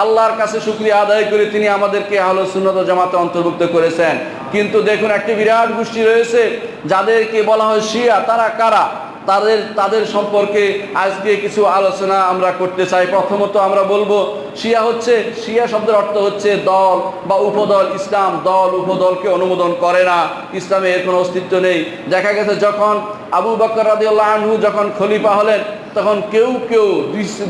আল্লাহর কাছে শুকরিয়া আদায় করে তিনি আমাদেরকে আহলে সুন্নাত ওয়াল জামাতে অন্তর্ভুক্ত করেছেন। কিন্তু দেখুন একটি বিরাট গোষ্ঠী রয়েছে যাদেরকে বলা হয় শিয়া। তারা কারা? তাদের সম্পর্কে আজকে কিছু আলোচনা আমরা করতে চাই। প্রথমত আমরা বলবো শিয়া শব্দের অর্থ হচ্ছে দল বা উপদল। ইসলাম দল উপদলকে অনুমোদন করে না, ইসলামে এর কোনো অস্তিত্ব নেই। দেখা গেছে যখন আবু বকর রাদিয়াল্লাহু আনহু যখন খলিফা হলেন, তখন কেউ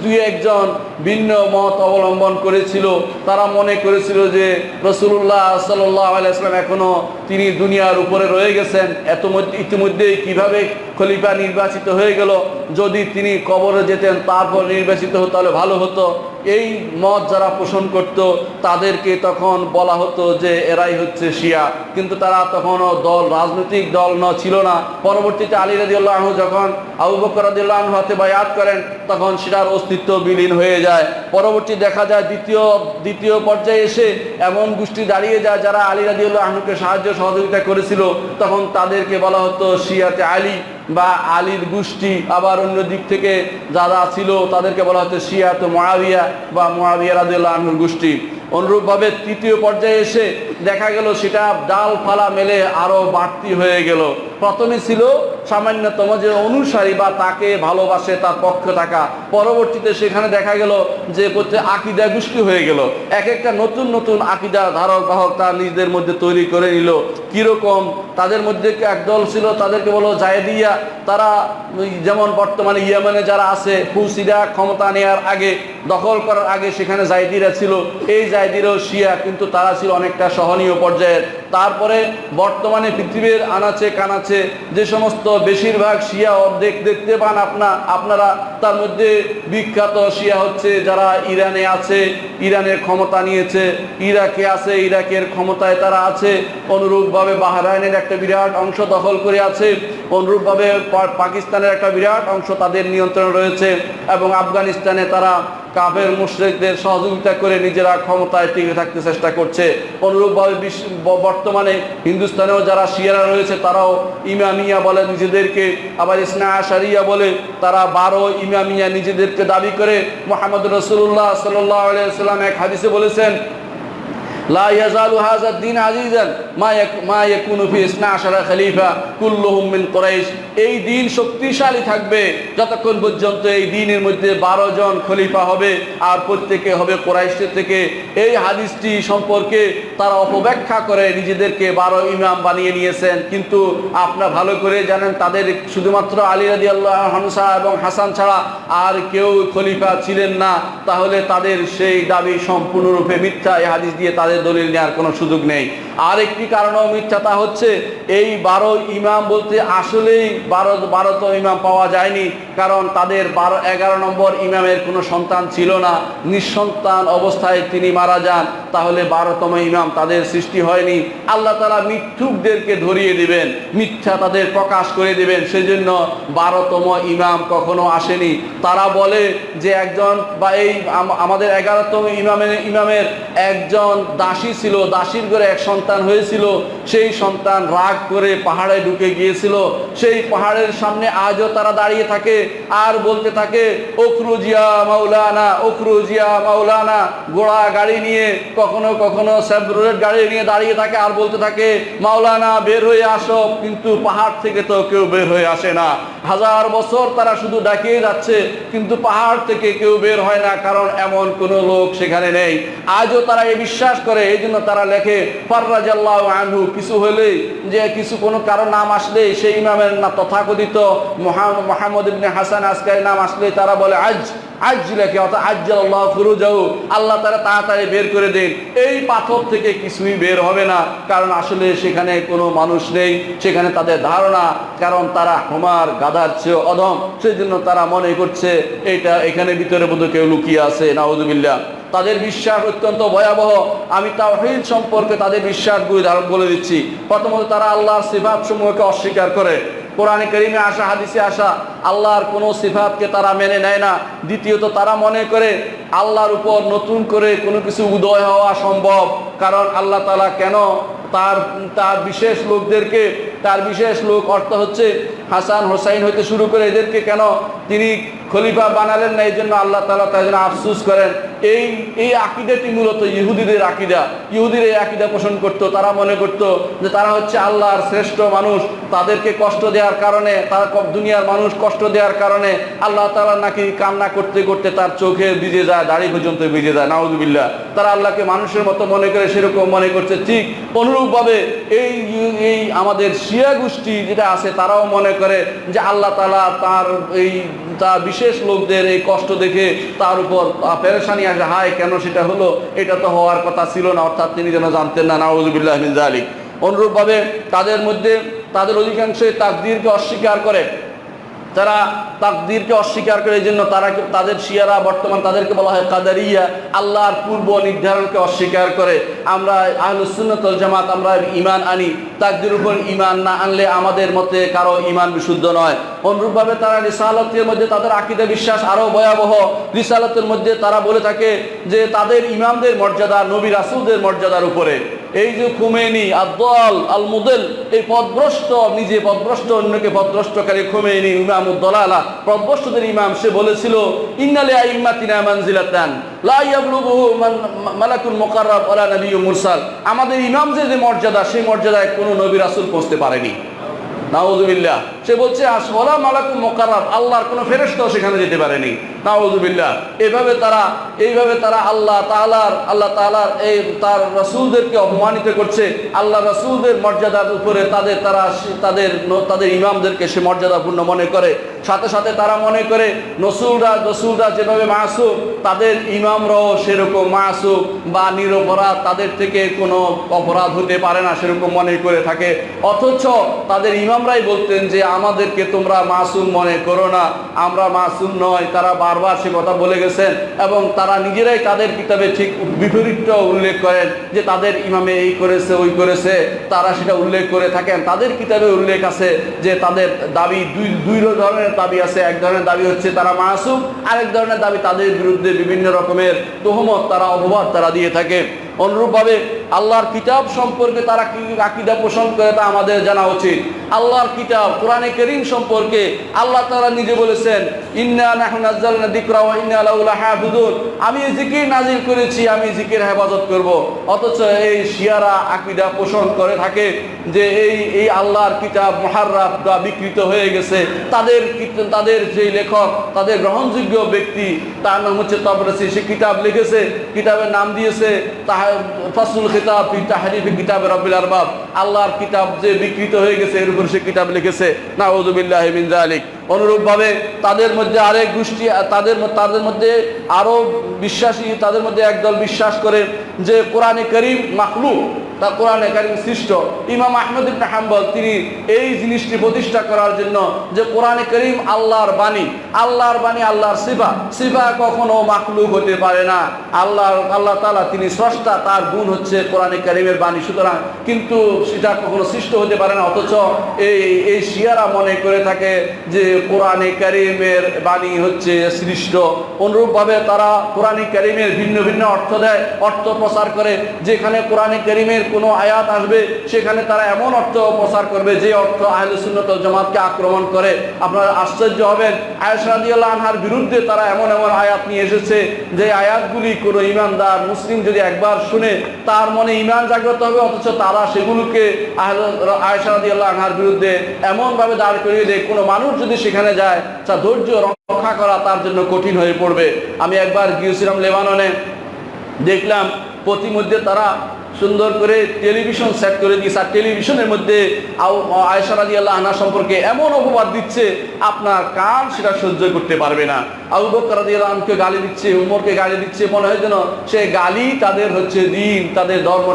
দুই একজন ভিন্ন মত অবলম্বন করেছিল। তারা মনে করেছিল যে রাসূলুল্লাহ সাল্লাল্লাহু আলাইহি ওয়াসাল্লাম এখনো তিনি দুনিয়ার উপরে রয়ে গেছেন। ইতিমধ্যেই কিভাবে খলিফা নির্বাচিত হয়ে গেল, যদি তিনি কবরে যেতেন তারপর নির্বাচিত হতো তাহলে ভালো হতো। এই মত যারা পোষণ করত তাদেরকে তখন বলা হতো যে এরাই হচ্ছে শিয়া। কিন্তু তারা তখনও রাজনৈতিক দল ছিল না। পরবর্তীতে আলী রাদিয়াল্লাহু আনহু যখন আবু বকর রাদিয়াল্লাহু আনহু হাতে বায়াত করেন, তখন সেটার অস্তিত্ব বিলীন হয়ে যায়। পরবর্তী দেখা যায় দ্বিতীয় পর্যায়ে এসে এমন গোষ্ঠী দাঁড়িয়ে যায় যারা আলী রাদিয়াল্লাহু আনহুকে সাহায্য সহযোগিতা করেছিল, তখন তাদেরকে বলা হতো শিয়াতে আলী বা আলীর গোষ্ঠী। আবার অন্য দিক থেকে যারা ছিল তাদেরকে বলা হতো শিয়াতে মুআবিয়া বা মুআবিয়া রাদিয়াল্লাহু আনহুর গোষ্ঠী। অনুরূপভাবে তৃতীয় পর্যায়ে এসে দেখা গেল সেটা ডালপালা মেলে আরো বাড়তি হয়ে গেল। প্রথমে ছিল সামান্যতম যে অনুসারী বা তাকে ভালোবাসে, তার পক্ষে থাকা। পরবর্তীতে সেখানে দেখা গেল যে প্রত্যেক আকীদা গোষ্ঠী হয়ে গেল। এক একটা নতুন আকীদা ধারক বাহক তার নিজেদের মধ্যে তৈরি করে নিল। কিরকম? তাদের মধ্যে একদল ছিল, তাদেরকে বলো জায়েদিয়া। তারা যেমন বর্তমানে ইয়েমেনে যারা আছে, হুসিরা ক্ষমতা নেওয়ার আগে, দখল করার আগে সেখানে জায়েদিরা ছিল। এই জায়েদিরাও শিয়া, কিন্তু তারা ছিল অনেকটা সহনীয় পর্যায়ের। তারপরে বর্তমানে পৃথিবীর আনাচে কানাচে যে সমস্ত বেশিরভাগ শিয়া অর্ধেক দেখতে পান আপনারা, তার মধ্যে বিখ্যাত শিয়া হচ্ছে যারা ইরানে আছে, ইরানের ক্ষমতা নিয়েছে, ইরাকে আছে, ইরাকের ক্ষমতায় তারা আছে। অনুরূপভাবে বাহরাইনের একটা বিরাট অংশ দখল করে আছে। অনুরূপভাবে পাকিস্তানের একটা বিরাট অংশ তাদের নিয়ন্ত্রণে রয়েছে। এবং আফগানিস্তানে তারা কাফের মুশরিকদের সহযোগিতা করে নিজেরা ক্ষমতায় টিকে থাকতে চেষ্টা করছে। অনুরূপভাবে বর্তমানে হিন্দুস্তানেও যারা শিয়ারা রয়েছে তারাও ইমামিয়া বলে নিজেদেরকে, আবার ইসনা আশারিয়া বলে। তারা 12 ইমামিয়া নিজেদেরকে দাবি করে। মুহাম্মদ রাসূলুল্লাহ সাল্লাল্লাহু আলাইহি ওয়াসাল্লাম এক হাদিসে বলেছেন, লা ইয়াজালু হাযা দ্বীন আজিজান মা ইয়াকুনু ফি ইসনা আশারা খলিফা কুল্লুহুম মিন কুরাইশ। এই দিন শক্তিশালী থাকবে যতক্ষণ পর্যন্ত এই দিনের মধ্যে 12 জন খলিফা হবে, আর প্রত্যেকে হবে কুরাইশের থেকে। এই হাদিসটি সম্পর্কে তারা অপব্যাখ্যা করে নিজেদেরকে 12 ইমাম বানিয়ে নিয়েছেন। কিন্তু আপনারা ভালো করে জানেন তাদের শুধুমাত্র আলী রাদিয়াল্লাহু আনহু এবং হাসান ছাড়া আর কেউ খলিফা ছিলেন না। তাহলে তাদের সেই দাবি সম্পূর্ণরূপে মিথ্যা। এই হাদিস দিয়ে তাদের দলিল নেওয়ার কোনো সুযোগ নেই। আর একটি কারণও মিথ্যা, তা হচ্ছে এই 12 ইমাম বলতে আসলেই 12তম ইমাম পাওয়া যায়নি। কারণ তাদের 11 নম্বর ইমামের কোনো সন্তান ছিল না, নিঃসন্তান অবস্থায় তিনি মারা যান। তাহলে 12তম ইমাম তাদের সৃষ্টি হয়নি। আল্লাহ তাআলা মিথ্যুকদেরকে ধরিয়ে দিবেন, মিথ্যা তাদের প্রকাশ করে দিবেন। সেজন্য 12তম ইমাম কখনো আসেনি। তারা বলে যে একজন বা এই আমাদের 11তম ইমামের একজন দাসী ছিল, দাসীর ঘরে এক সন্তান হয়েছিল। সেই সন্তান রাগ করে পাহাড়ে ঢুকে গিয়েছিল। সেই পাহাড়ের সামনে আজও তারা দাঁড়িয়ে থাকে আর বলতে থাকে, ওখরুজিয়া মাওলানা, ওখরুজিয়া মাওলানা। ঘোড়া গাড়ি নিয়ে, কখনো সেভরোলেট গাড়ি নিয়ে দাঁড়িয়ে থাকে আর বলতে থাকে, মাওলানা বের হয়ে আসো। কিন্তু পাহাড় থেকে তো কেউ বের হয়ে আসে না। 1000 বছর তারা শুধু ডাকিয়ে যাচ্ছে, কিন্তু পাহাড় থেকে কেউ বের হয় না, কারণ এমন কোনো লোক সেখানে নেই। আজও তারা এই বিশ্বাস করে। এই জন্য তারা লেখে ফাররাজাল্লাহু আনহু, কিছু হলেই যে কিছু কোনো কারো নাম আসলে সেই ইমামের না তথাকথিত মুহাম্মদ ইবনে হাসান আসকারী নাম আসলে তারা বলে আজ লেখে, অর্থাৎ আজ্জালাল্লাহু ফুরুজাহু, আল্লাহ তাআলা তাড়াতাড়ি বের করে দেন। এই পাথর থেকে কিছুই বের হবে না, কারণ আসলে সেখানে কোনো মানুষ নেই। সেখানে তাদের ধারণা, কারণ তারা হুমার গাধার চেয়ে অধম, সেজন্য তারা মনে করছে এখানে ভিতরে বোধহয় কেউ লুকিয়ে আছে। নাউযুবিল্লাহ। তাদের বিশ্বাস অত্যন্ত ভয়াবহ। আমি তাওহীদ সম্পর্কে তাদের বিশ্বাসগুলি বলে দিচ্ছি। প্রথমত তারা আল্লাহর সিফাত সমূহকে অস্বীকার করে। কোরআনে কারিমে আসা, হাদিসে আসা আল্লাহর কোনো সিফাতকে তারা মেনে নেয় না। দ্বিতীয়ত তারা মনে করে আল্লাহর উপর নতুন করে কোনো কিছু উদয় হওয়া সম্ভব। কারণ আল্লাহ তাআলা কেন তার বিশেষ লোকদেরকে, তার বিশেষ লোক অর্থ হচ্ছে হাসান হোসাইন হইতে শুরু করে এদেরকে কেন তিনি খলিফা বানালেন না? এই জন্য আল্লাহ তাআলা তার জন্য আফসোস করেন। এই এই আকীদাটি মূলত ইহুদিদের আকীদা। ইহুদিরা এই আকীদা পোষণ করত। তারা মনে করত যে তারা হচ্ছে আল্লাহর শ্রেষ্ঠ মানুষ, তাদেরকে কষ্ট দেওয়ার কারণে, তারা দুনিয়ার মানুষ কষ্ট দেওয়ার কারণে আল্লাহ তাআলা নাকি কান্না করতে করতে তার চোখে ভিজে যায়, দাড়ি পর্যন্ত ভিজে যায়, নাউযুবিল্লাহ। তারা আল্লাহকে মানুষের মতো মনে করে, সেরকম মনে করছে। ঠিক অনুরূপভাবে এই এই আমাদের শিয়া গোষ্ঠী যেটা আছে, তারাও মনে করে যে আল্লাহ তাআলা তার বিশেষ লোকদের এই কষ্ট দেখে তার উপর পেরেশানি আসে, হায় কেন সেটা হলো, এটা তো হওয়ার কথা ছিল না, অর্থাৎ তিনি যেন জানতেন না, নাউযুবিল্লাহ মিন যালিক। অনুরূপভাবে তাদের অধিকাংশই তাকদীরকে অস্বীকার করে। তারা তাকদীরকে অস্বীকার করে, এই জন্য তাদের শিয়ারা বর্তমান তাদেরকে বলা হয় কাদারিয়া, আল্লাহর পূর্ব নির্ধারণকে অস্বীকার করে। আমরা আহলুস সুন্নাত ওয়াল জামাত আমরা ঈমান আনি, তাকদীর উপর ঈমান না আনলে আমাদের মতে কারো ঈমান বিশুদ্ধ নয়। অনুরূপভাবে তারা রিসালাতের মধ্যে তাদের আকীদা বিশ্বাস আরো ভয়াবহ। রিসালাতের মধ্যে তারা বলে থাকে যে তাদের ইমামদের মর্যাদা নবী রাসূলদের মর্যাদার উপরে। এই যে খুমেনি আদ-দাল আল-মুদিল, এই পথভ্রষ্ট, নিজে পথভ্রষ্ট অন্যকে পথভ্রষ্টকারী খুমেনি ইমামুদ দালালা, পথভ্রষ্টদের ইমাম, সে বলেছিল ইন্না লিআইম্মাতিনা মানজিলাতান লা ইয়াবলুগুহু মালাকুল মুকাররাব ওয়ালা নাবিয়্যুম মুরসাল। আমাদের ইমাম যে মর্যাদা, সেই মর্যাদায় কোনো নবী রাসূল পৌঁছতে পারেনি, নাউযুবিল্লাহ। সে বলছে ওয়ালা মালাকুল মুকাররাব, আল্লাহর কোনো ফেরেশতাও সেখানে যেতে পারেনি, নাউযুবিল্লাহ। এইভাবে তারা আল্লাহ তাআলার এই তার রাসূলদেরকে অপমানিত করছে। আল্লাহ রাসূলদের মর্যাদার উপরে তাদের ইমামদেরকে সে মর্যাদাপূর্ণ মনে করে। সাথে সাথে তারা মনে করে রসুলরা যেভাবে মাসুম, তাদের ইমামরাও সেরকম মাসুম বা নিরপরাধ, তাদের থেকে কোনো অপরাধ হতে পারে না, সেরকম মনে করে থাকে। অথচ তাদের ইমামরাই বলতেন যে আমাদেরকে তোমরা মাসুম মনে করো না, আমরা মাসুম নয়। তারা বারবার সে কথা বলে গেছেন এবং তারা নিজেরাই তাদের কিতাবে ঠিক বিপরীতটা উল্লেখ করেন যে তাদের ইমামে এই করেছে ওই করেছে, তারা সেটা উল্লেখ করে থাকেন। তাদের কিতাবে উল্লেখ আছে যে তাদের দাবি দুই ধরনের দাবি আছে। এক ধরনের দাবি হচ্ছে তারা মাসুম, আরেক ধরনের দাবি তাদের বিরুদ্ধে বিভিন্ন রকমের তোহমত, তারা অপবাদ তারা দিয়ে থাকে। অনুরূপভাবে আল্লাহর কিতাব সম্পর্কে তারা কি আকীদা পোষণ করে তা আমাদের জানা উচিত। আল্লাহর কিতাব কোরআনে কারীম সম্পর্কে আল্লাহ তাআলা নিজে বলেছেন ইন্না নাহনু নাযালনা যিকরা ওয়া ইন্না লাহু লাহাফিজুন, আমি জিকির নাজিল করেছি, আমি জিকির হেফাজত করব। অথচ এই শিয়ারা আকীদা পোষণ করে থাকে যে এই আল্লাহর কিতাব মুহাররাফ বা বিকৃত হয়ে গেছে। তাদের যে লেখক, তাদের গ্রহণযোগ্য ব্যক্তি, তার নাম হচ্ছে তাবরাসি, সে কিতাব লিখেছে, কিতাবের নাম দিয়েছে ফাসলুল খিতাব ফি তাহরিফ কিতাব রাব্বিল আরবাব। আল্লাহর কিতাব যে বিকৃত হয়ে গেছে এর উপর সে কিতাব লিখেছে, নাউযুবিল্লাহি মিন যালিক। অনুরূপভাবে তাদের মধ্যে আরেক গোষ্ঠী, তাদের মধ্যে আরো বিশ্বাসী, তাদের মধ্যে একদল বিশ্বাস করে যে কোরআনে কারীম মাখলুক, তা কোরআনে কারীম সৃষ্ট। ইমাম আহমদ ইবনে হাম্বল তিনি এই জিনিসটি প্রতিষ্ঠা করার জন্য যে কোরআনে কারীম আল্লাহর বাণী, আল্লাহর সিফা কখনো মাখলুক হতে পারে না। আল্লাহ তাআলা তিনি স্রষ্টা, তার গুণ হচ্ছে কোরআনে কারীমের বাণী, সুতরাং কিন্তু সেটা কখনো সৃষ্ট হতে পারে না। অথচ এই শিয়ারা মনে করে থাকে যে কোরআনে কারীমের বাণী হচ্ছে সৃষ্ট। অনুরূপভাবে তারা কোরআনে কারীমের ভিন্ন ভিন্ন অর্থ দেয়, অর্থ প্রচার করে। যেখানে কোরআনে কারীমের কোনো আয়াত আসবে সেখানে তারা এমন অর্থ প্রচার করবে যে অর্থ আহলে সুন্নাত ওয়াল জামাতকে আক্রমণ করে। আপনারা আশ্চর্য হবেন, আয়েশা রাদিয়াল্লাহু আনহার বিরুদ্ধে তারা এমন আয়াত নিয়ে এসেছে যে আয়াতগুলি কোনো ঈমানদার মুসলিম যদি একবার শুনে তার মনে ঈমান জাগ্রত হবে। অথচ তারা সেগুলোকে আয়েশা রাদিয়াল্লাহু আনহার বিরুদ্ধে এমনভাবে দাঁড় করিয়ে দেয়, কোনো মানুষ যদি সেখানে যায় তা ধৈর্য রক্ষা করা তার জন্য কঠিন হয়ে পড়বে। আমি একবার গিয়েছিলাম লেবাননে, দেখলাম প্রতিমধ্যে তারা সুন্দর করে টেলিভিশন সেট করে দিয়েছে, আর টেলিভিশনের মধ্যে আয়েশা রাদিয়াল্লাহু আনহা সম্পর্কে এমন অপবাদ দিচ্ছে আপনার কান সেটা সহ্য করতে পারবে না। আবু বকর রাদিয়াল্লাহু আনহুকে গালি দিচ্ছে, উমরকে গালি দিচ্ছে, মনে হয় যেন সে গালি তাদের হচ্ছে দ্বীন, তাদের ধর্ম,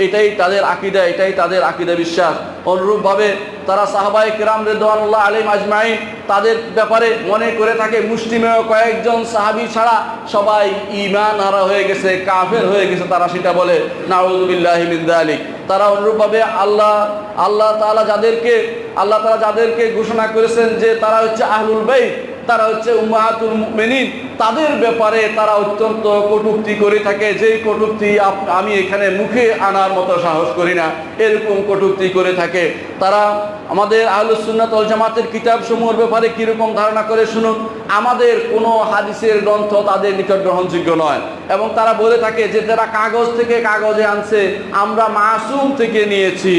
এটাই তাদের আকীদা, এটাই তাদের আকীদা বিশ্বাস। অনুরূপভাবে তারা সাহাবায়ে কেরাম রিদওয়ানুল্লাহ আলাইহিম আজমাইন তাদের ব্যাপারে মনে করে থাকে মুসলিমেও কয়েকজন সাহাবী ছাড়া সবাই ঈমান হারা হয়ে গেছে, কাফের হয়ে গেছে, তারা সেটা বলে, নাউযুবিল্লাহি মিন যালিক। তারা অনুরূপভাবে আল্লাহ তাআলা যাদেরকে ঘোষণা করেছেন যে তারা হচ্ছে আহলুল বাইত, তারা হচ্ছে উম্মাহাতুল মুমিনিন, তাদের ব্যাপারে তারা অত্যন্ত কটূক্তি করে থাকে, যেই কটূক্তি আমি এখানে মুখে আনার মতো সাহস করি না, এরকম কটূক্তি করে থাকে। তারা আমাদের আহলুস সুন্নাত ওয়াল জামাতের কিতাবসমূহের ব্যাপারে কীরকম ধারণা করে শুনুন। আমাদের কোনো হাদিসের গ্রন্থ তাদের নিকট গ্রহণযোগ্য নয়, এবং তারা বলে থাকে যে তারা কাগজ থেকে কাগজে আনছে, আমরা মাসুম থেকে নিয়েছি।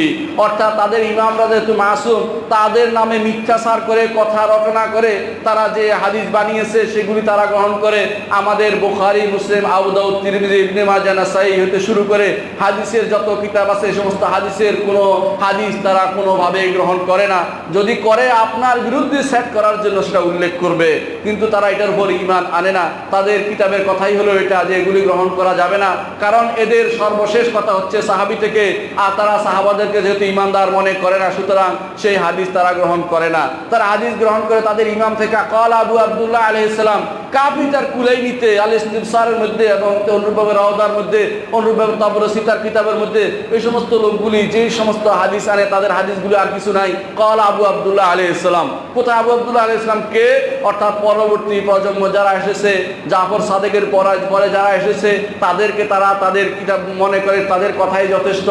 অর্থাৎ তাদের ইমামরা যেহেতু মাসুম, তাদের নামে মিথ্যাচার করে, কথা রটনা করে তারা যে হাদিস বানিয়েছে সেগুলি তারা গ্রহণ করে। আমাদের বুখারী, মুসলিম, আবু দাউদ, তিরমিজি, ইবনে মাজাহ, নাসাঈ হতে শুরু করে হাদিসের যত কিতাব আছে সমস্ত হাদিসের কোনো হাদিস তারা কোনোভাবে গ্রহণ করে না। যদি করে আপনার বিরুদ্ধে সেট করার জন্য সেটা উল্লেখ করবে, কিন্তু তারা এটার উপর ঈমান আনে না। তাদের কিতাবের কথাই হলো এটা যে এগুলি গ্রহণ করা যাবে না, কারণ এদের সর্বশেষ কথা হচ্ছে সাহাবী থেকে, আর তারা সাহাবাদেরকে যেহেতু ঈমানদার মনে করে না, সুতরাং সেই হাদিস তারা গ্রহণ করে না। তারা হাদিস গ্রহণ করে তাদের ইমাম থেকে। কাল আবু আব্দুল্লাহ আলাইহিস সালাম কাফি তার কুলাইনিতে আল ইস্তিবসারের মধ্যে এবং অনুরূপভাবে রাওদার মধ্যে, অনুরূপভাবে তাবরসি তার কিতাবের মধ্যে এই সমস্ত লোকগুলি যে সমস্ত হাদিস আনে তাদের হাদিসগুলি আর কিছু নাই। কাল আবু আব্দুল্লাহ আলাইহিস সালাম, কোথায় আবু আব্দুল্লাহ আলাইহিস সালাম কে? অর্থাৎ পরবর্তী প্রজন্ম যারা এসেছে, জাফর সাদেকের পরে যারা এসেছে তাদেরকে তারা তাদের কিতাব মনে করে, তাদের কথাই যথেষ্ট।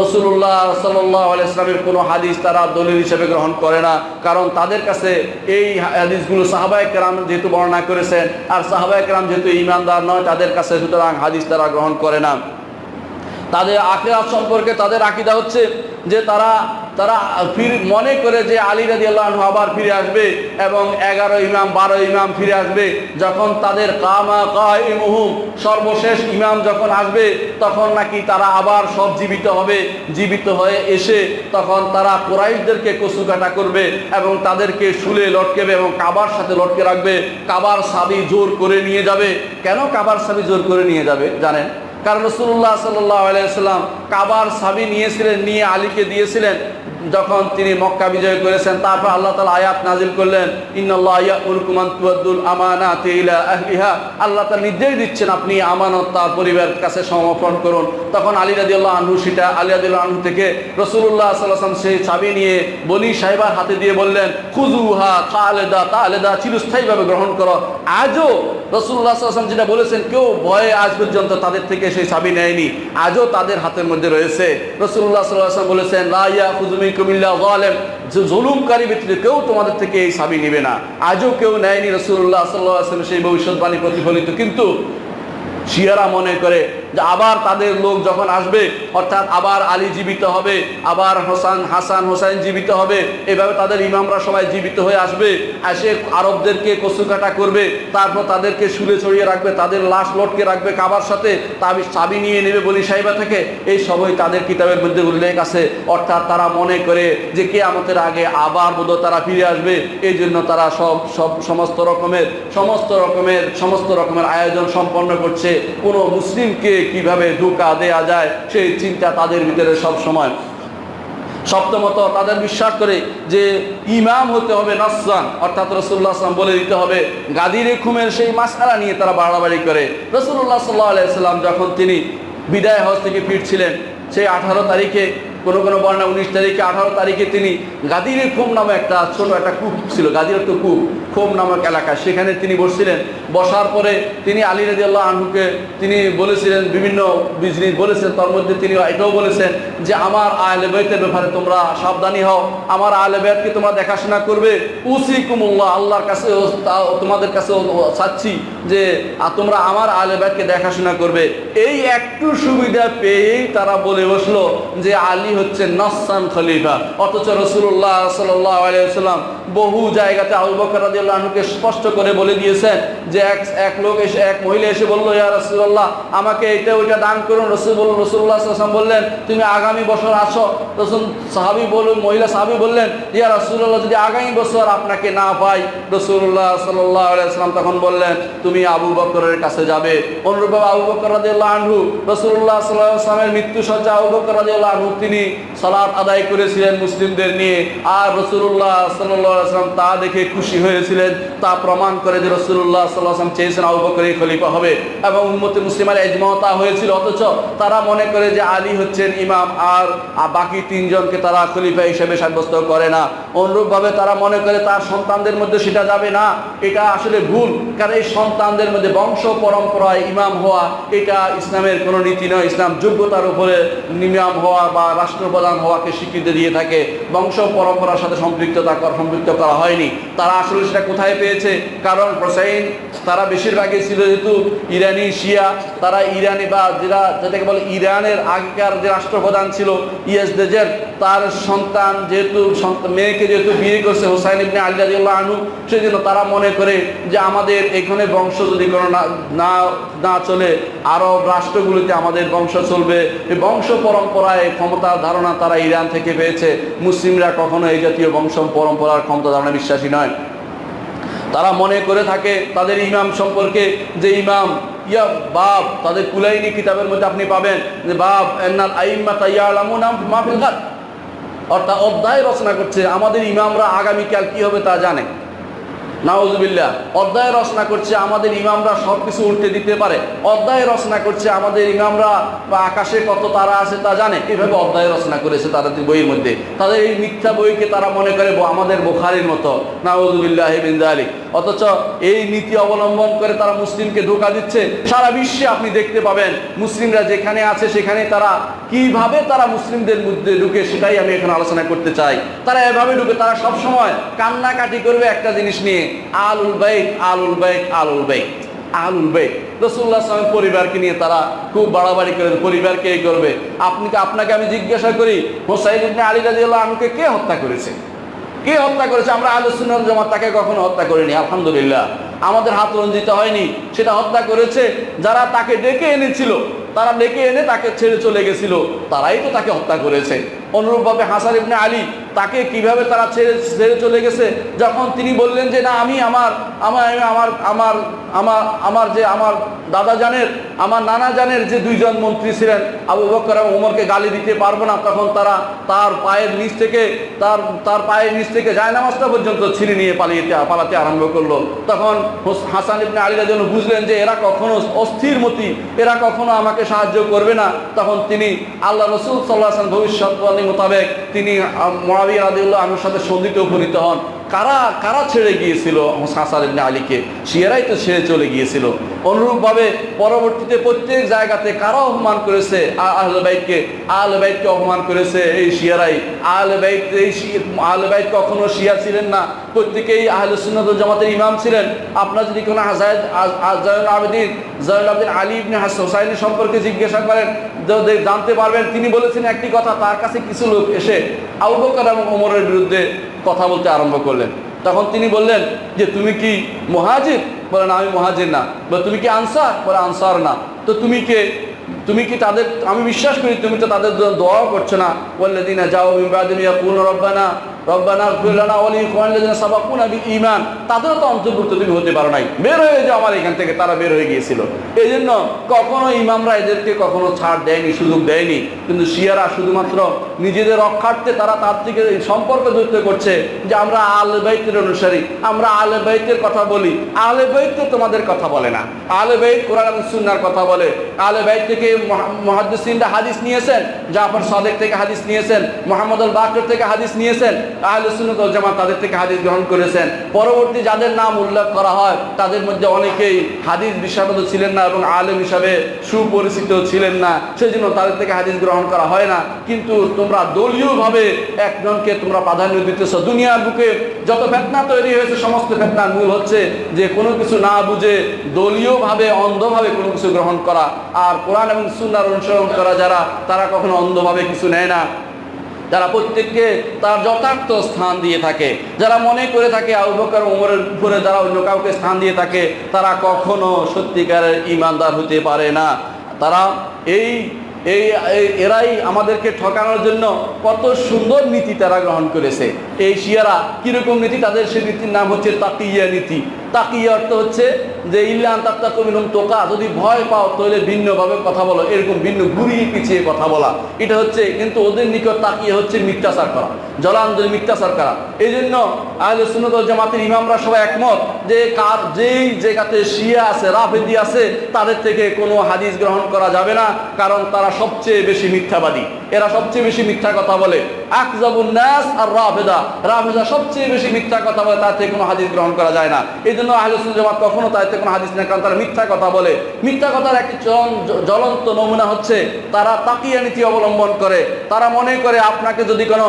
রাসূলুল্লাহ সাল্লাল্লাহু আলাইহি ওয়াসাল্লামের কোনো হাদিস তারা দলিল হিসেবে গ্রহণ করে না, কারণ তাদের কাছে এই হাদিসগুলো সাহাবায়ে কেরাম যেহেতু বর্ণনা করেছেন, আর সাহাবায়ে কেরাম যেহেতু ঈমানদার নয় তাদের কাছে, সুতরাং হাদিস তারা গ্রহণ করে না। তাদের আখিরাত সম্পর্কে তাদের আকীদা হচ্ছে যে তারা মনে করে যে আলী রাদিয়াল্লাহু আনহু আবার ফিরে আসবে এবং 11 ইমাম 12 ইমাম ফিরে আসবে। যখন তাদের কামা কাইমুহুম সর্বশেষ ইমাম যখন আসবে তখন নাকি তারা আবার সব জীবিত হবে। জীবিত হয়ে এসে তখন তারা কুরাইশদেরকে কচুকাটা করবে এবং তাদেরকে শুলে লটকেবে এবং কাবার সাথে লটকে রাখবে। কাবার চাবি জোর করে নিয়ে যাবে। কেন কাবার চাবি জোর করে নিয়ে যাবে জানেন? কারণ রাসূলুল্লাহ সাল্লাল্লাহু আলাইহি ওয়াসাল্লাম কাবার চাবি নিয়েছিলেন, নিয়ে আলীকে দিয়েছিলেন যখন তিনি মক্কা বিজয় করেছেন। তারপর আল্লাহ তাআলা আয়াত নাজিল করলেন, ইন্নাল্লাহা ইয়া'মুরুকুম আন তু'আদ্দুল আমানাতি ইলা আহলিহা। আল্লাহ তাআলা নির্দেশ দিচ্ছেন আপনি আমানত তার পরিবারের কাছে সমর্পণ করুন। তখন আলী রাদিয়াল্লাহু আনহু আলী রাদিয়াল্লাহু আনহু থেকে রাসূলুল্লাহ সাল্লাল্লাহু আলাইহি ওয়াসাল্লাম সেই চাবি নিয়ে বনি সাইবার হাতে দিয়ে বললেন, খুযুহা খালিদা তালেদা, চিরস্থায়ীভাবে গ্রহণ করো। আজও রাসূলুল্লাহ সাল্লাল্লাহু আলাইহি ওয়াসাল্লাম যেটা বলেছেন, কেউ ভয়ে আজ পর্যন্ত তাদের থেকে সেই চাবি নেয়নি, আজও তাদের হাতের মধ্যে রয়েছে। রাসূলুল্লাহ সাল্লাল্লাহু আলাইহি ওয়াসাল্লাম বলেছেন, লা ইয়াখুযু মিনকুম ইল্লা যালিম, যে জুলুমকারী ব্যক্তি কেউ তোমাদের থেকে এই চাবি নেবে না। আজও কেউ নেয়নি। রাসূলুল্লাহ সাল্লাল্লাহু আলাইহি ওয়াসাল্লাম সেই ভবিষ্যৎবাণী প্রতিফলিত। কিন্তু শিয়ারা মনে করে যে আবার তাদের লোক যখন আসবে, অর্থাৎ আবার আলী জীবিত হবে, আবার হাসান হোসাইন জীবিত হবে, এভাবে তাদের ইমামরা সবাই জীবিত হয়ে আসবে, এসে আরবদেরকে কচুকাটা করবে, তারপর তাদেরকে শুলে ছড়িয়ে রাখবে, তাদের লাশ লটকে রাখবে কাবার সাথে, চাবি নিয়ে নেবে বনি সাইবা থেকে। এই সবই তাদের কিতাবের মধ্যে উল্লেখ আছে। অর্থাৎ তারা মনে করে যে কিয়ামতের আগে আবার বোধহয় তারা ফিরে আসবে, এই জন্য তারা সমস্ত রকমের আয়োজন সম্পন্ন করছে। কোনো মুসলিমকে কিভাবে ধোঁকা দেয়া যায় সেই চিন্তা তাদের ভিতরে সব সময়। সপ্তমত তাদের বিশ্বাস করে যে ইমাম হতে হবে নসরান, অর্থাৎ রাসূলুল্লাহ সাল্লাল্লাহু আলাইহি ওয়াসাল্লাম বলে দিতে হবে। গাদিরে খুমের সেই মাসআলা নিয়ে তারা বাড়াবাড়ি করে। রাসূলুল্লাহ সাল্লাল্লাহু আলাইহি ওয়াসাল্লাম যখন তিনি বিদায় হজ থেকে ফিরছিলেন, সেই 18 তারিখে, কোনো বর্ণনা 19 তারিখে, 18 তারিখে তিনি গাদিরে খুম নামে একটা ছোট একটা কূপ ছিল, গাদির তো কূপ, খুম নামক এলাকা, সেখানে তিনি বসছিলেন। বসার পরে তিনি আলী রাদিয়াল্লাহু আনহুকে তিনি বলেছিলেন, বিভিন্ন জিনিস বলেছেন, তার মধ্যে তিনি এটাও বলেছেন যে আমার আহলে বাইতের ব্যাপারে তোমরা সাবধানী হও, আমার আহলে বাইতকে তোমরা দেখাশোনা করবে। উসিকুমুল্লাহ, আল্লাহর কাছে তোমাদের কাছে চাচ্ছি যে তোমরা আমার আহলে বাইতকে দেখাশোনা করবে। এই একটু সুবিধা পেয়েই তারা বলে বসলো যে আলী হচ্ছে নসরান খলিফা। অথচ রাসূলুল্লাহ সাল্লাল্লাহু আলাইহি ওয়াসাল্লাম বহু জায়গাতে আবু বকর রাদিয়াল্লাহু আনহুকে স্পষ্ট করে বলে দিয়েছেন যে এক মহিলা এসে বলল, ইয়া রাসূলুল্লাহ আমাকে এটা ওইটা দান করুন। রাসূলুল্লাহ সাল্লাল্লাহু আলাইহি ওয়াসাল্লাম বললেন, তুমি আগামী বছর আসো। মহিলা সাহাবী বললেন, ইয়া রাসূলুল্লাহ যদি আগামী বছর আপনাকে না পাই। রাসূলুল্লাহ সাল্লাল্লাহু আলাইহি ওয়াসাল্লাম তখন বললেন, তুমি আবু বকরের কাছে যাবে। অনুরূপভাবে আবু বকর রাদিয়াল্লাহু আনহু, রাসূলুল্লাহ সাল্লাল্লাহু আলাইহি ওয়াসাল্লামের মৃত্যুসজ্জা আবু বকর রাদিয়াল্লাহু আনহু তিনি সালাত আদায় করেছিলেন মুসলিমদের নিয়ে, আর রাসূলুল্লাহ সাল্লাল্লাহু আলাইহি ওয়াসাল্লাম তা দেখে খুশি হয়েছিলেন। তা প্রমাণ করে যে রাসূলুল্লাহ সাল্লাল্লাহু আলাইহি ওয়াসাল্লাম চেয়েছেন আবু বকরই খলিফা হবে এবং উম্মতে মুসলিমার ইজমা তা হয়েছিল, অথচ তারা মনে করে যে আলী হচ্ছেন ইমাম আর বাকি তিনজনকে তারা খলিফা হিসেবে সাব্যস্ত করে না। অনুরূপভাবে তারা মনে করে তার সন্তানদের মধ্যে সেটা যাবে না, এটা আসলে ভুল। কারণ এই সন্তানদের মধ্যে বংশ পরম্পরায় ইমাম হওয়া এটা ইসলামের কোনো নীতি নয়। ইসলাম যোগ্যতার উপরে ইমাম হওয়া বা রাষ্ট্রপ্রধান হওয়াকে স্বীকৃতি দিয়ে থাকে, বংশ পরম্পরার সাথে সম্পৃক্ত করা হয়নি। তারা আসলে সেটা কোথায় পেয়েছে? কারণ হোসাইন তারা বেশিরভাগই ছিল যেহেতু ইরানি শিয়া, তারা ইরানি বা যেটাকে বলে ইরানের আগেকার যে রাষ্ট্রপ্রধান ছিল ইয়াজদেদ, তার সন্তান যেহেতু মেয়েকে যেহেতু বিয়ে করছে হোসাইন ইবনে আলী রাদিয়াল্লাহু আনহু, সেই জন্য তারা মনে করে যে আমাদের এখানে বংশ যদি কোনো না চলে আরব রাষ্ট্রগুলিতে আমাদের বংশ চলবে। এই বংশ পরম্পরায় ক্ষমতার ধারণা তারা ইরান থেকে পেয়েছে। মুসলিমরা কখনো এই জাতীয় বংশ পরম্পরার ক্ষমতা ধারণা বিশ্বাসী নয়। তারা মনে করে থাকে তাদের ইমাম সম্পর্কে যে ইমাম বাব, তাদের কুলাইনি কিতাবের মধ্যে আপনি পাবেন যে বাব এন্নাল আইম্মাতা ইয়ালামুনা মা ফিল গাদ, অর্থাৎ অধ্যায় রচনা করছে আমাদের ইমামরা আগামীকাল কি হবে তা জানে। নাউজুবিল্লাহ। অধ্যায় রচনা করছে আমাদের ইমামরা সব কিছু উল্টে দিতে পারে। অধ্যায় রচনা করছে আমাদের ইমামরা বা আকাশে কত তারা আছে তা জানে। এভাবে অধ্যায় রচনা করেছে তারা বইয়ের মধ্যে। তাদের এই মিথ্যা বইকে তারা মনে করে আমাদের বুখারীর মতো। নাউজুবিল্লাহ মিন যালিক। অথচ এই নীতি অবলম্বন করে তারা মুসলিমকে ধোঁকা দিচ্ছে। সারা বিশ্বে আপনি দেখতে পাবেন মুসলিমরা যেখানে আছে সেখানে তারা কিভাবে তারা মুসলিমদের মধ্যে ঢুকে, সেটাই আমি এখন আলোচনা করতে চাই। তারা এভাবে ঢুকে, তারা সবসময় কান্নাকাটি করবে একটা জিনিস নিয়ে, আলুল বাইত আলুল বাইত আলুল বাইত আলুল বাইত। রাসূলুল্লাহ সাল্লাল্লাহু আলাইহি ওয়াসাল্লাম পরিবারকে নিয়ে তারা খুব বাড়াবাড়ি করে। পরিবারকে এই করবে। আপনাকে আমি জিজ্ঞাসা করি, হুসাইন ইবনে আলী রাদিয়াল্লাহু আনহুকে কে হত্যা করেছে? কে হত্যা করেছে? আমরা আহলে সুন্নাত ওয়াল জামাত তাকে কখনো হত্যা করিনি, আলহামদুলিল্লাহ। আমাদের হাত রঞ্জিত হয়নি। সেটা হত্যা করেছে যারা তাকে ডেকে এনেছিল। তারা ডেকে এনে তাকে ছেড়ে চলে গেছিল, তারাই তো তাকে হত্যা করেছে। অনুরূপভাবে হাসান ইবনে আলী, তাকে কিভাবে তারা ছেড়ে চলে গেছে যখন তিনি বললেন যে না, আমি আমার দাদা জানের, আমার নানা জানের যে দুইজন মন্ত্রী ছিলেন আবু বকর এবং ওমরকে গালি দিতে পারবো না, তখন তারা তার পায়ের নিচ থেকে জায়নামাজটা পর্যন্ত ছিঁড়ে নিয়ে পালাতে আরম্ভ করলো। তখন হাসান ইবনে আলী রাদিয়াল্লাহু আনহু বুঝলেন যে এরা কখনো অস্থির মতি, এরা কখনো আমাকে সাহায্য করবে না। তখন তিনি আল্লাহ রাসূল সাল্লাল্লাহু আলাইহি ওয়াসাল্লাম ভবিষ্যৎবাণী মোতাবেক তিনি মুআবিয়া রাদিয়াল্লাহু আনহুর সাথে সন্ধিতে উপনীত হন। কারা ছেড়ে গিয়েছিল হাসান ইবনে আলীকে? শিয়ারাই তো ছেড়ে চলে গিয়েছিল। অনুরূপভাবে পরবর্তীতে প্রত্যেক জায়গাতে কারা অপমান করেছে আহলে বাইতকে অপমান করেছে এই শিয়ারাই। আহলে বাইত কখনো শিয়া ছিলেন না, প্রত্যেকেই আহলে সুন্নাত ওয়াল জামাতের ইমাম ছিলেন। আপনার যদি কোনো জয়নুল আবেদিন আলী ইবনে হুসাইন সম্পর্কে জিজ্ঞাসা করেন, জানতে পারবেন তিনি বলেছেন একটি কথা। তার কাছে কিছু লোক এসে আবু বকর এবং ওমরের বিরুদ্ধে কথা বলতে আরম্ভ করলেন। তখন তিনি বললেন যে তুমি কি মুহাজির? বলেন আমি মুহাজির না। বলে তুমি কি আনসার? বলে আনসার না। তো তুমি কি তাদের, আমি বিশ্বাস করি তুমি তো তাদের জন্য দোয়া করছো না। ওয়াল্লাযিনা জাউ মিন বাদিহিম ইয়াকুলুনা রব্বানা ইগফির লানা ওয়া লিইখওয়ানিনা সাবাকুনা বিল ঈমান, তাদেরও তো অন্তর্ভুক্ত তুমি হতে পারো নাই, বের হয়ে যাও আমার এখান থেকে। তারা বের হয়ে গিয়েছিল। এই জন্য কখনো ইমামরা এদেরকে কখনো ছাড় দেয়নি, সুযোগ দেয়নি। কিন্তু শিয়ারা শুধুমাত্র নিজেদের রক্ষার্থে তারা তার থেকে সম্পর্ক যুক্ত করছে যে আমরা আহলে বাইতের অনুসারী, আমরা আহলে বাইতের কথা বলি। আহলে বাইত তো তোমাদের কথা বলে না। আহলে বাইত কোরআন এবং সুন্নাহর কথা বলে। আহলে বাইত থেকে মুহাদ্দিসিনরা হাদিস নিয়েছেন, জাফর সাদেক থেকে হাদিস নিয়েছেন, মুহাম্মদ আল বাকর থেকে হাদিস নিয়েছেন। আহলে সুন্নাত ওয়াল জামাত তাদের থেকে হাদিস গ্রহণ করেছেন। পরবর্তী যাদের নাম উল্লেখ করা হয় তাদের মধ্যে অনেকেই হাদিস বিশারদ ছিলেন না এবং আলেম হিসাবে সুপরিচিত ছিলেন না, সেজন্য তাদের থেকে হাদিস গ্রহণ করা হয় না। কিন্তু তোমরা দলীয়ভাবে একজনকে তোমরা প্রাধান্য দিতেছ। দুনিয়ার বুকে যত ফিতনা তৈরি হয়েছে সমস্ত ফিতনার মূল হচ্ছে যে কোনো কিছু না বুঝে দলীয়ভাবে অন্ধভাবে কোনো কিছু গ্রহণ করা। আর কোরআন এবং সুন্নাহর অনুসরণ করা যারা, তারা কখনো অন্ধভাবে কিছু নেয় না। যারা প্রত্যেককে তার যথার্থ স্থান দিয়ে থাকে, যারা মনে করে থাকে আবু বকর ওমরের উপরে যারা অন্য কাউকে স্থান দিয়ে থাকে, তারা কখনো সত্যিকারের ঈমানদার হতে পারে না। তারা এরাই আমাদেরকে ঠকানোর জন্য কত সুন্দর নীতি তারা গ্রহণ করেছে। এই শিয়ারা কিরকম নীতি? তাদের সেই নীতির নাম হচ্ছে তাকিয়া নীতি। তাকিয়া অর্থ হচ্ছে যে ইল্লা আন তাত্তাকু মিনহুম তুকা, যদি ভয় পাও তাহলে ভিন্নভাবে কথা বলো, এরকম ভিন্ন ঘুরিয়ে পিছিয়ে কথা বলা, এটা হচ্ছে কিন্তু ওদের নিকট তাকিয়ে হচ্ছে মিথ্যাচার করা, জলাঞ্জলি মিথ্যাচার করা। এই জন্য আহলে সুন্নাত ওয়াল জামাতের ইমামরা সবাই একমত যে যেই জায়গাতে শিয়া আছে, রাফেদি আছে, তাদের থেকে কোনো হাদিস গ্রহণ করা যাবে না, কারণ তারা সবচেয়ে বেশি মিথ্যাবাদী, এরা সবচেয়ে বেশি মিথ্যা কথা বলে। আকযাবুন নাস আর রাফেদা, রাফেদা সবচেয়ে বেশি মিথ্যা কথা বলে, তার থেকে কোনো হাদিস গ্রহণ করা যায় না। এই জন্য আহলে সুন্নাত ওয়াল জামাত কখনো তার থেকে কোনো হাদিস নেই, কারণ তারা মিথ্যা কথা বলে। মিথ্যা কথার একটি জ্বলন্ত নমুনা হচ্ছে তারা তাকিয়া নীতি অবলম্বন করে। তারা মনে করে আপনাকে যদি কোনো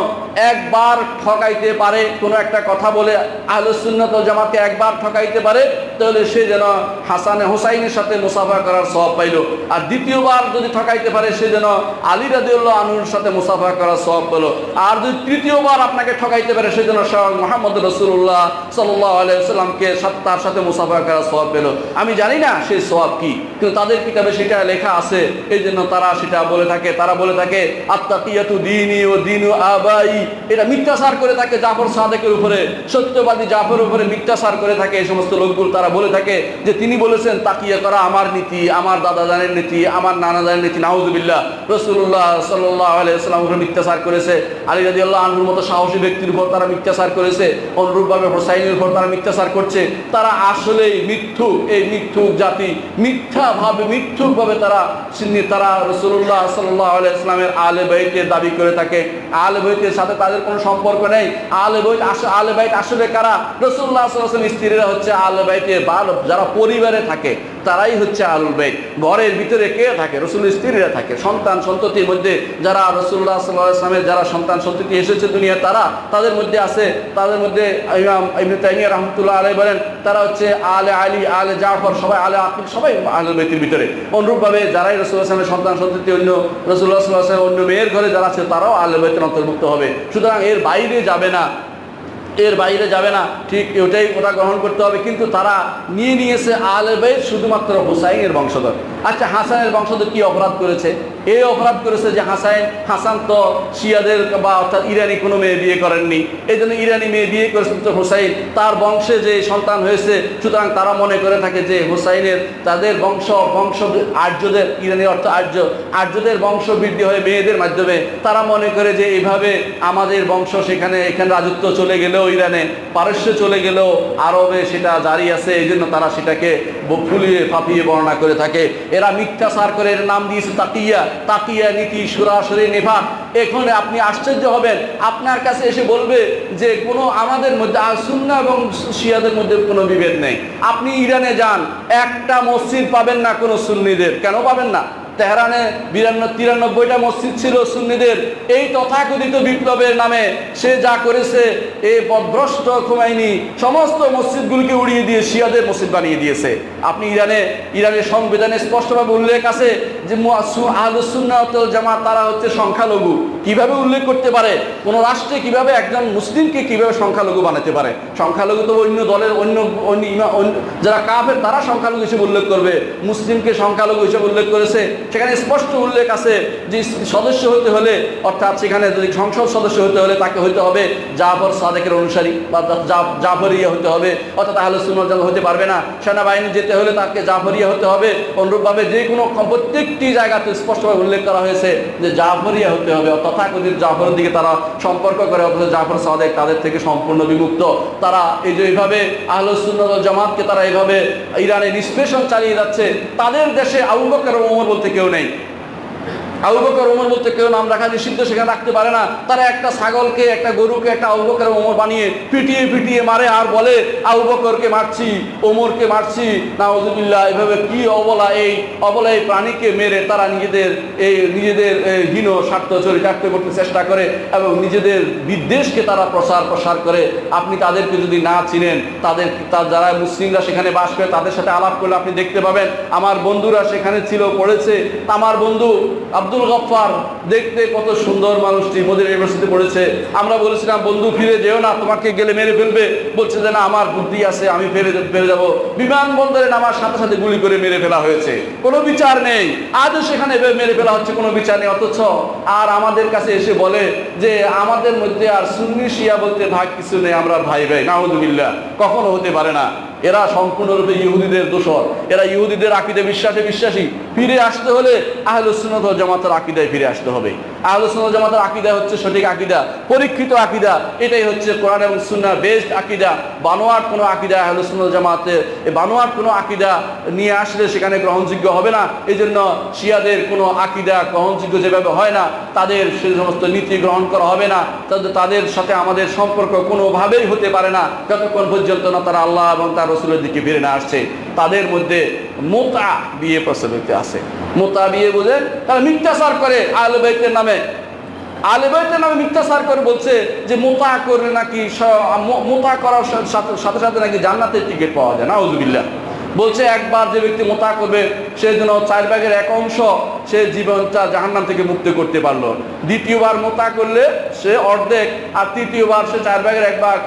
একবার ঠকাইতে পারে, কোনো একটা কথা বলে আহলে সুন্নাত ওয়াল জামাতকে একবার ঠকাইতে পারে, তাহলে সে যেন হাসান হুসাইনের সাথে মুসাফা করার সওয়াব পাইল। আর দ্বিতীয়বার যদি ঠকাইতে পারে, সে যেন আলী রাদিয়াল্লাহু আনহুর সাথে মুসাফা করার সওয়াব পেল। আর যদি তৃতীয়বার আপনাকে ঠকাইতে পারে, সে যেন স্বয়ং মুহাম্মদ রাসূলুল্লাহ সাল্লাল্লাহু আলাইহি ওয়াসাল্লামকে তার সাথে মুসাফা করার সওয়াব পেল। আমি জানি না সেই সওয়াব কি, কিন্তু তাদের কিতাবে সেটা লেখা আছে, এই জন্য তারা সেটা বলে থাকে। তারা বলে থাকে আত্তাকিয়াতু দীনি ও দীনু আবাই, এটা মিথ্যাচার করে থাকে জাফর সাদেকের উপরে, সত্যবাদী জাফরের উপরে মিথ্যাচার করে থাকে এই সমস্ত লোকগুলো। তারা বলে থাকে যে তিনি বলেছেন তাকিয়া করা আমার নীতি, আমার দাদা জানের নীতি, আমার নানা জানের নীতি। নাউযুবিল্লাহ, রাসূলুল্লাহ সাল্লাল্লাহু আলাইহি ওয়াসাল্লামের উপরে মিথ্যাচার করেছে, আলী রাদিয়াল্লাহু আনহুর মতো সাহসী ব্যক্তির উপর তারা মিথ্যাচার করেছে, অনুরূপভাবে হোসাইনের উপর তারা মিথ্যাচার করছে। তারা আসলেই মিথ্যুক, এই মিথ্যুক জাতি, মিথ্যুকভাবে তারা রাসূলুল্লাহ সাল্লাল্লাহু আলাইহি ওয়াসাল্লামের আহলে বাইতের দাবি করে থাকে। আহলে বাইতের সাথে তাদের কোনো সম্পর্ক নেই। আহলে বাইত আসলে কারা? রাসূলুল্লাহ সাল্লাল্লাহু আলাইহি ওয়াসাল্লামের স্ত্রীরা হচ্ছে আহলে বাইতের, যারা পরিবারে থাকে তারাই হচ্ছে আহলুল বাইত। ঘরের ভিতরে কে থাকে? রাসূলের স্ত্রীরা থাকে। সন্তান সন্ততির মধ্যে যারা রাসূলুল্লাহ সাল্লাল্লাহু আলাইহি ওয়াসাল্লামের যারা সন্তান সন্ততি এসেছে দুনিয়া, তাদের মধ্যে আছে, তাদের মধ্যে ইমাম ইবনে তাইমিয়া রাহমাতুল্লাহ আলাইহি বলেন তারা হচ্ছে আলে আলী, আলে জাফর, সবাই আলে আকিল, সবাই আহলুল বাইতের ভিতরে। অনুরূপভাবে যারাই রাসূলুল্লাহ সাল্লাল্লাহু আলাইহি ওয়াসাল্লামের সন্তান সন্ততি অন্য রাসূলুল্লাহ সাল্লাল্লাহু আলাইহি ওয়াসাল্লাম অন্য মেয়ের ঘরে যারা আছে, তারাও আহলুল বাইতের অন্তর্ভুক্ত হবে। সুতরাং এর বাইরে যাবে না, এর বাইরে যাবে না, ঠিক ওটা গ্রহণ করতে হবে। কিন্তু তারা নিয়েছে আহলে বাইত শুধুমাত্র হুসাইনের বংশধর। আচ্ছা, হাসানের বংশধর কি অপরাধ করেছে? এই অপরাধ করেছে যে হাসান তো শিয়াদের বা অর্থাৎ ইরানি কোনো মেয়ে বিয়ে করেননি, এই জন্য ইরানি মেয়ে বিয়ে করেছেন তো হুসাইন, তার বংশে যে সন্তান হয়েছে, সুতরাং তারা মনে করে থাকে যে হুসাইনের তাদের বংশ আর্যদের, ইরানি অর্থ আর্যদের বংশ বৃদ্ধি হয় মেয়েদের মাধ্যমে। তারা মনে করে যে এইভাবে আমাদের বংশ এখানে রাজত্ব চলে গেলেও, ইরানে পারস্য চলে গেলেও আরবে সেটা জারি আছে, এই জন্য তারা সেটাকে ফুলিয়ে ফাঁপিয়ে বর্ণনা করে থাকে। এরা মিথ্যাচার করে, এর নাম দিয়েছে তাকিয়া নীতি, সরাসরি নিফাক। এখন আপনি আশ্চর্য হবেন, আপনার কাছে এসে বলবে যে কোনো আমাদের মধ্যে সুন্নাহ এবং শিয়াদের মধ্যে কোনো বিভেদ নেই। আপনি ইরানে যান, একটা মসজিদ পাবেন না কোনো সুন্নিদের। কেন পাবেন না? তেহরানে 93টা মসজিদ ছিল সুন্নিদের। এই তথাকথিত বিপ্লবের নামে সে যা করেছে, এই পথভ্রষ্ট খুমাইনি সমস্ত মসজিদগুলিকে উড়িয়ে দিয়ে শিয়াদের মসজিদ বানিয়ে দিয়েছে। আপনি ইরানের সংবিধানে স্পষ্টভাবে উল্লেখ আছে যে আহলুস সুন্নাহ ওয়াল জামাত তারা হচ্ছে সংখ্যালঘু। কিভাবে উল্লেখ করতে পারে? কোন রাষ্ট্রে কিভাবে একজন মুসলিমকে কিভাবে সংখ্যালঘু বানাতে পারে? সংখ্যালঘু তো অন্য দলের অন্য যারা কাফের তারা সংখ্যালঘু হিসেবে উল্লেখ করবে, মুসলিমকে সংখ্যালঘু হিসেবে উল্লেখ করেছে। সেখানে স্পষ্ট উল্লেখ আছে যে সদস্য হতে হলে, অর্থাৎ সেখানে যদি সংসদ সদস্য হতে হলে তাকে হতে হবে জাফর সাদেকের অনুসারী বা জাফরিয়া হতে হবে, অর্থাৎ আহলে সুন্নাহ ওয়াল জামাত হতে পারবে না। সেনাবাহিনী যেতে হলে তাকে জাফরিয়া হতে হবে। অনুরূপভাবে যে কোনো প্রত্যেকটি জায়গাতে স্পষ্টভাবে উল্লেখ করা হয়েছে যে জাফরিয়া হতে হবে। তথাকথিত জাফরের দিকে তারা সম্পর্ক করে, অথচ জাফর সাদেক তাদের থেকে সম্পূর্ণ বিমুক্ত। তারা এই যে এইভাবে আহলে সুন্নাহ ওয়াল জামাতকে তারা এইভাবে ইরানে নিষ্পেষণ চালিয়ে যাচ্ছে। তাদের দেশে আবু বকর ও ওমর বলতে কেউ নেই। আবু বকর ওমর বলতে কেউ নাম রাখা নিষিদ্ধ, সেখানে রাখতে পারে না। তারা একটা ছাগলকে, একটা গরুকে একটা আবু বকর ওমর বানিয়ে পিটিয়ে মারে আর বলে আবু বকরকে মারছি, ওমরকে মারছি। নাউযুবিল্লাহ, এভাবে কি অবলা এই প্রাণীকে মেরে তারা নিজেদের হীন স্বার্থ চরিতার্থ করতে চেষ্টা করে এবং নিজেদের বিদ্বেষকে তারা প্রসার করে। আপনি তাদেরকে যদি না চিনেন, যারা মুসলিমরা সেখানে বাস করে তাদের সাথে আলাপ করলে আপনি দেখতে পাবেন। আমার বন্ধুরা সেখানে ছিল, পড়েছে। আমার বন্ধু আব্দুল গফফার দেখতে কত সুন্দর মানুষটি, মদিনা ইউনিভার্সিটিতে পড়েছে। আমরা বলেছিলাম বন্ধু ফিরে যেও না, তোমাকে গেলে মেরে ফেলবে। বলছে যে না, আমার বুদ্ধি আছে, আমি ফিরে যাব। বিমানবন্দরে নামার সাথে সাথে গুলি করে মেরে ফেলা হয়েছে, কোনো বিচার নেই। আজও সেখানে মেরে ফেলা হচ্ছে, কোনো বিচার নেই। অথচ আর আমাদের কাছে এসে বলে যে আমাদের মধ্যে আর সুন্নি শিয়া বলতে ভাগ কিছু নেই, আমরা ভাই। নাউযুবিল্লাহ, কখনো হতে পারে না। এরা সম্পূর্ণরূপে ইহুদিদের দোসর, এরা ইহুদিদের আকীদা বিশ্বাসে বিশ্বাসী। ফিরে আসতে হলে আহলুস সুন্নাত ওয়াল জামাতের আকীদায় ফিরে আসতে হবে। আহলুস সুন্নাত ওয়াল জামাতের আকীদা হচ্ছে সঠিক আকীদা, পরীক্ষিত আকীদা, এটাই হচ্ছে কোরআন এবং সুন্নাহ বেসড আকীদা। বানোয়াট কোনো আকীদা আহলুস সুন্নাত ওয়াল জামাতের, এই বানোয়াট কোনো আকীদা নিয়ে আসলে সেখানে গ্রহণযোগ্য হবে না। এই জন্য শিয়াদের কোনো আকীদা গ্রহণযোগ্য যেভাবে হয় না, তাদের সেই সমস্ত নীতি গ্রহণ করা হবে না। তাদের সাথে আমাদের সম্পর্ক কোনোভাবেই হতে পারে না যতক্ষণ পর্যন্ত না তারা আল্লাহ এবং তার রাসূলের দিকে ফিরে না আসছে। তাদের মধ্যে মুতা বিয়ে প্রচলিত আছে। মুতা বিয়ে বুঝেন, তারা মিথ্যাচার করে আহলে বাইতের নামে, আহলে বাইতের নামে মিথ্যাচার করে বলছে যে মুতা করলে নাকি মুতা করার সাথে সাথে নাকি জান্নাতের টিকিট পাওয়া যায়। নাউযুবিল্লাহ। বলছে একবার যে ব্যক্তি মুতা করবে সে যেন 4/1 অংশ সে জীবনটা জাহান্নাম থেকে মুক্ত করতে পারলো। দ্বিতীয়বার মুতা করলে সে অর্ধেক, আর তৃতীয়বার সে 4/1 ভাগ,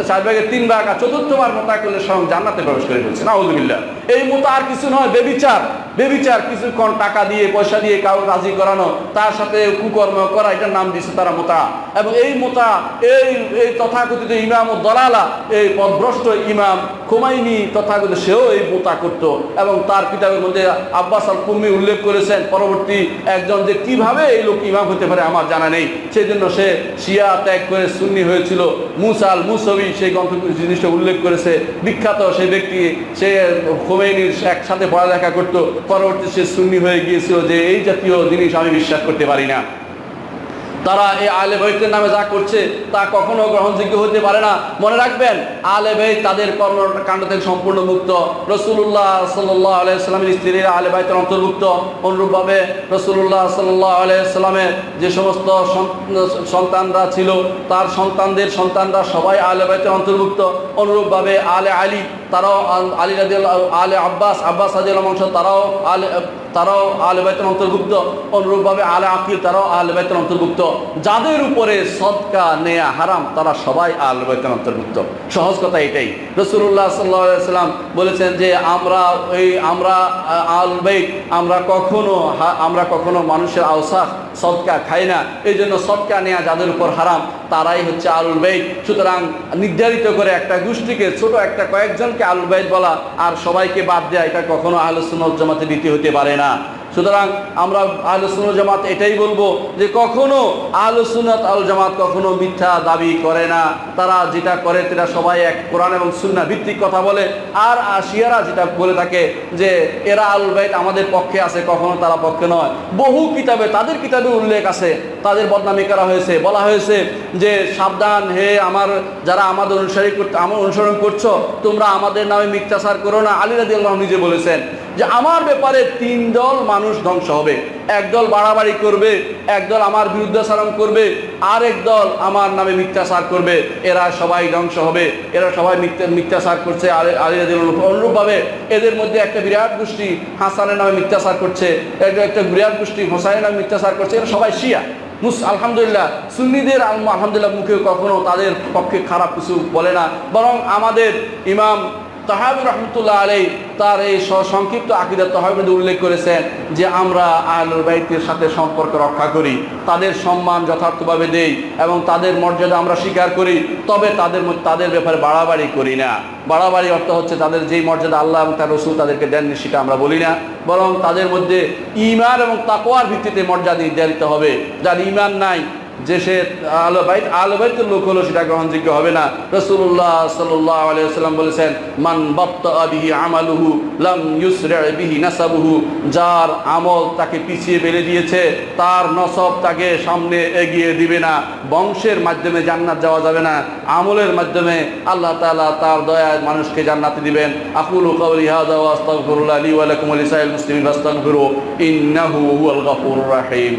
4/3 ভাগ, আর চতুর্থবার মুতা করলে স্বয়ং জান্নাতে প্রবেশ করে ফেলছে। নাউযুবিল্লাহ। এই মুতা আর কিছু নয়, বেবিচার। বেবিচার কিছুক্ষণ টাকা দিয়ে পয়সা দিয়ে কাউ রাজি করানো, তার সাথে কুকর্ম করা, এটার নাম দিচ্ছে তারা মুতা। এবং এই মুতা এই তথাকথিত ইমাম ও দলালা, এই পথভ্রষ্ট ইমাম খুমাইনি তথাকথিত, সেও এই মুতা করত। এবং তার কিতাবের মধ্যে আব্বাস আল কুমি উল্লেখ করেছেন পরবর্তী একজন, যে কিভাবে এই লোক ইমাম হতে পারে আমার জানা নেই। সেই জন্য সে শিয়া ত্যাগ করে সুন্নি হয়েছিল। মুসা আল মুসাবি সেই গ্রন্থ জিনিসটা উল্লেখ করেছে। বিখ্যাত সেই ব্যক্তি, সে খোমেনির একসাথে পড়ালেখা করতো, পরবর্তী সে সুন্নি হয়ে গিয়েছিল। যে এই জাতীয় জিনিস আমি বিশ্বাস করতে পারি না। তারা এই আহলে বাইতের নামে যা করছে তা কখনো গ্রহণযোগ্য হতে পারে না। মনে রাখবেন, আহলে বাইত তাদের কর্মকাণ্ড থেকে সম্পূর্ণ মুক্ত। রাসূলুল্লাহ সাল্লাল্লাহু আলাইহি সাল্লামের স্ত্রীরা আহলে বাইতের অন্তর্ভুক্ত। অনুরূপভাবে রাসূলুল্লাহ সাল্লাল্লাহু আলাইহি সাল্লামের যে সমস্ত সন্তানরা ছিল, তার সন্তানদের সন্তানরা সবাই আহলে বাইতের অন্তর্ভুক্ত। অনুরূপভাবে আলে আলী, তারাও আলী রাদিয়াল্লাহু, আলে আব্বাস রাদিয়াল্লাহু আনহু, তারাও আহলে বাইতের অন্তর্ভুক্ত। অনুরূপভাবে আলে আকিল, তারাও আহলে বাইতের অন্তর্ভুক্ত। যাদের উপরে সদকা নেয়া হারাম তারা সবাই আহলে বাইতের অন্তর্ভুক্ত। সহজ কথা এটাই। রাসূলুল্লাহ সাল্লাল্লাহু আলাইহি সাল্লাম বলেছেন যে আমরা আহলে বাইত আমরা কখনো মানুষের আওসাখ সদকা খাই না। এই জন্য সদকা নেয়া যাদের উপর হারাম তারাই হচ্ছে আহলুল বাইত। সুতরাং নির্ধারিত করে একটা গোষ্ঠীকে, ছোট একটা কয়েকজনকে আহলুল বাইত বলা আর সবাইকে বাদ দেয়া, এটা কখনো আহলুস সুন্নাহ ওয়াল জামাতের নীতি হতে পারে না। সুতরাং আমরা আহলুস সুন্নাহ ওয়াল জামাত এটাই বলবো যে কখনো আহলুস সুন্নাত ওয়াল জামাত কখনো মিথ্যা দাবি করে না। তারা যেটা করে সেটা সবাই এক কোরআন এবং সুন্নাহ ভিত্তিক কথা বলে। আর শিয়ারা যেটা বলে থাকে যে এরা আহলুল বাইত আমাদের পক্ষে আছে, কখনো তারা পক্ষে নয়। বহু কিতাবে, তাদের কিতাবে উল্লেখ আছে, তাদের বদনামি করা হয়েছে, বলা হয়েছে যে সাবধান হে যারা আমাদের অনুসরণ করছো, তোমরা আমাদের নামে মিথ্যাচার করো না। আলী রাদিয়াল্লাহু আনহু নিজে বলেছেন যে আমার ব্যাপারে 3 দল মানুষ ধ্বংস হবে। একদল বাড়াবাড়ি করবে, একদল আমার বিরুদ্ধাচরণ করবে, আর একদল আমার নামে মিথ্যাচার করবে। এরা সবাই ধ্বংস হবে। এরা সবাই মিথ্যাচার করছে আলী রাদিয়াল্লাহু আনহু। অনুরূপভাবে এদের মধ্যে একটা বিরাট গোষ্ঠী হাসানের নামে মিথ্যাচার করছে, একটা বিরাট গোষ্ঠী হোসাইনের নামে মিথ্যাচার করছে। এরা সবাই শিয়া। আলহামদুলিল্লাহ, সুন্নিদের আলহামদুলিল্লাহ মুখে কখনো তাদের পক্ষে খারাপ কিছু বলে না। বরং আমাদের ইমাম তাহাবী রাহমাতুল্লাহ আলাইহি তার এই সংক্ষিপ্ত আকীদা তাহাবীতে উল্লেখ করেছেন যে আমরা আহলুল বাইতের সাথে সম্পর্ক রক্ষা করি, তাদের সম্মান যথার্থভাবে দেই এবং তাদের মর্যাদা আমরা স্বীকার করি। তবে তাদের ব্যাপারে বাড়াবাড়ি করি না। বাড়াবাড়ি অর্থ হচ্ছে তাদের যেই মর্যাদা আল্লাহ এবং তার রাসূল তাদেরকে দেননি সেটা আমরা বলি না, বরং তাদের মধ্যে ঈমান এবং তাকওয়ার ভিত্তিতে মর্যাদা নির্ধারিত হবে। যার ঈমান নাই, যে সে আহলে বাইতের লোক হলো, সেটা গ্রহণযোগ্য হবে না। রাসূলুল্লাহ সাল্লাল্লাহু আলাইহি ওয়াসাল্লাম বলেছেন মান বাত্তা বিহি আমালুহু লাম ইউসরা বিহি নাসাবুহু, যার আমল তাকে পিছিয়ে ফেলে দিয়েছে তার নসব তাকে সামনে এগিয়ে দিবে না। বংশের মাধ্যমে জান্নাত যাওয়া যাবে না, আমলের মাধ্যমে আল্লাহ তাআলা তার দয়ায় মানুষকে জান্নাতে দিবেন। আকুলু কাওলি হাযা ওয়া আস্তাগফিরুল্লাহ লি ওয়া লাকুম ওয়া লিসাইরিল মুসলিমিন ফাস্তাগফিরু ইন্নাহু হুয়াল গফুরুর রাহিম।